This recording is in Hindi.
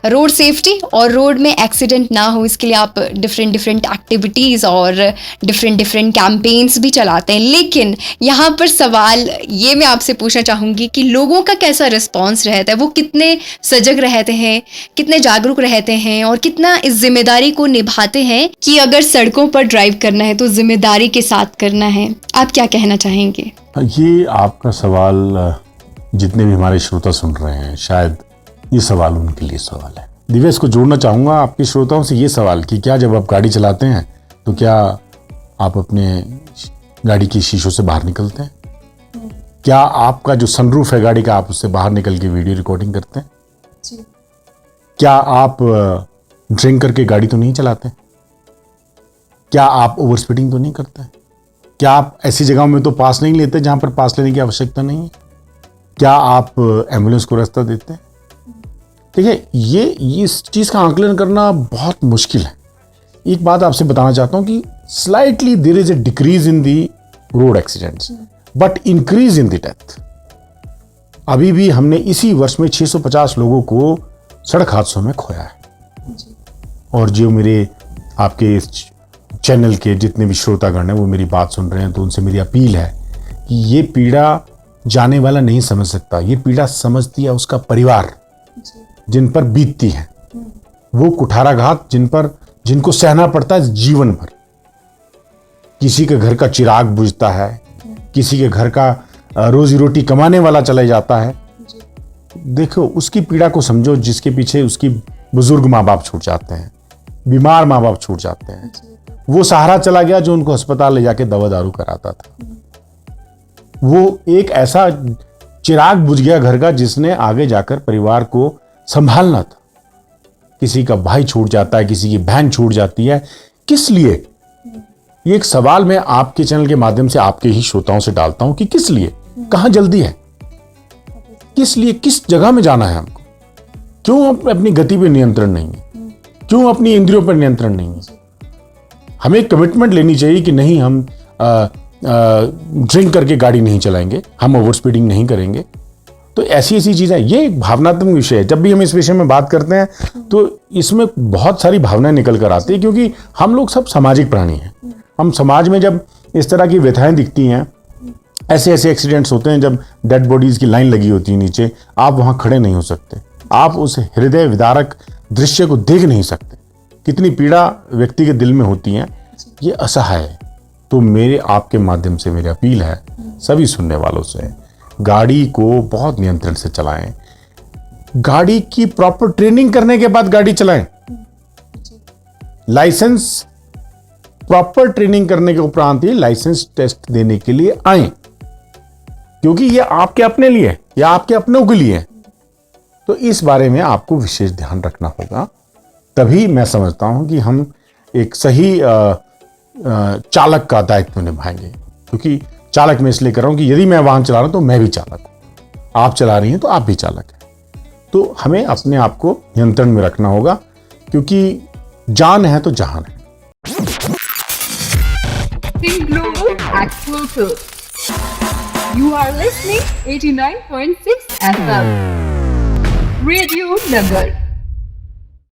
रोड सेफ्टी और रोड में एक्सीडेंट ना हो इसके लिए आप डिफरेंट डिफरेंट एक्टिविटीज़ और डिफरेंट डिफरेंट कैंपेन्स भी चलाते हैं, लेकिन यहाँ पर सवाल ये मैं आपसे पूछना चाहूँगी कि लोगों का कैसा रिस्पॉन्स रहता है, वो कितने सजग रहते हैं, कितने जागरूक रहते हैं और कितना इस जिम्मेदारी को निभाते हैं कि अगर सड़कों पर ड्राइव करना है तो जिम्मेदारी के साथ करना है। आप क्या कहना चाहेंगे? ये आपका सवाल जितने भी हमारे श्रोता सुन रहे हैं, शायद ये सवाल उनके लिए सवाल है। दिव्या, इसको जोड़ना चाहूँगा आपके श्रोताओं से ये सवाल कि क्या जब आप गाड़ी चलाते हैं तो क्या आप अपने गाड़ी की शीशों से बाहर निकलते हैं? क्या आपका जो सनरूफ है गाड़ी का, आप उससे बाहर निकल के वीडियो रिकॉर्डिंग करते हैं? जी। क्या आप ड्रिंक करके गाड़ी तो नहीं चलाते? क्या आप ओवर स्पीडिंग तो नहीं करते? क्या आप ऐसी जगहों में तो पास नहीं लेते जहां पर पास लेने की आवश्यकता नहीं है? क्या आप एम्बुलेंस को रास्ता देते हैं? देखिए, ये इस चीज़ का आंकलन करना बहुत मुश्किल है। एक बात आपसे बताना चाहता हूं कि slightly there is a decrease in the road accidents but increase in the death. अभी भी हमने इसी वर्ष में 650 लोगों को सड़क हादसों में खोया है। और जो मेरे आपके इस चैनल के जितने भी श्रोतागण हैं वो मेरी बात सुन रहे हैं, तो उनसे मेरी अपील है कि ये पीड़ा जाने वाला नहीं समझ सकता, ये पीड़ा समझती है उसका परिवार जिन पर बीतती है, वो कुठाराघात जिनको सहना पड़ता है जीवन भर। किसी के घर का चिराग बुझता है, किसी के घर का रोजी रोटी कमाने वाला चला जाता है। देखो, उसकी पीड़ा को समझो जिसके पीछे उसकी बुजुर्ग माँ बाप छूट जाते हैं, बीमार माँ बाप छूट जाते हैं। वो सहारा चला गया जो उनको अस्पताल ले जाके दवा दारू कराता था। वो एक ऐसा चिराग बुझ गया घर का जिसने आगे जाकर परिवार को संभालना था। किसी का भाई छूट जाता है, किसी की बहन छूट जाती है। किस लिए? ये एक सवाल मैं आपके चैनल के माध्यम से आपके ही श्रोताओं से डालता हूं कि किस लिए, कहां जल्दी है, किस लिए, किस जगह में जाना है हमको? क्यों अपनी गति पे नियंत्रण नहीं है? क्यों अपनी इंद्रियों पर नियंत्रण नहीं है? हमें कमिटमेंट लेनी चाहिए कि नहीं, हम ड्रिंक करके गाड़ी नहीं चलाएंगे, हम ओवर स्पीडिंग नहीं करेंगे। तो ऐसी ऐसी चीजें, ये एक भावनात्मक विषय है। जब भी हम इस विषय में बात करते हैं तो इसमें बहुत सारी भावनाएं निकल कर आती है, क्योंकि हम लोग सब सामाजिक प्राणी हैं। हम समाज में जब इस तरह की व्यथाएं दिखती हैं, ऐसे ऐसे एक्सीडेंट्स होते हैं, जब डेड बॉडीज की लाइन लगी होती है नीचे, आप वहां खड़े नहीं हो सकते, आप उस हृदय विदारक दृश्य को देख नहीं सकते। कितनी पीड़ा व्यक्ति के दिल में होती है, ये असहाय है। तो मेरे आपके माध्यम से मेरी अपील है सभी सुनने वालों से, गाड़ी को बहुत नियंत्रण से चलाएं। गाड़ी की प्रॉपर ट्रेनिंग करने के बाद गाड़ी चलाएं। लाइसेंस, प्रॉपर ट्रेनिंग करने के उपरांत ही लाइसेंस टेस्ट देने के लिए आए, क्योंकि ये आपके अपने लिए या आपके अपनों के लिए। तो इस बारे में आपको विशेष ध्यान रखना होगा, तभी मैं समझता हूं कि हम एक सही चालक का दायित्व निभाएंगे। क्योंकि चालक मैं इसलिए कर रहा हूं कि यदि मैं वाहन चला रहा हूं तो मैं भी चालक हूं, आप चला रही हैं तो आप भी चालक हैं। तो हमें अपने आप को नियंत्रण में रखना होगा, क्योंकि जान है तो जहान है। Think Global Actual Truth. You are listening 89.6 FM. Radio Nagar.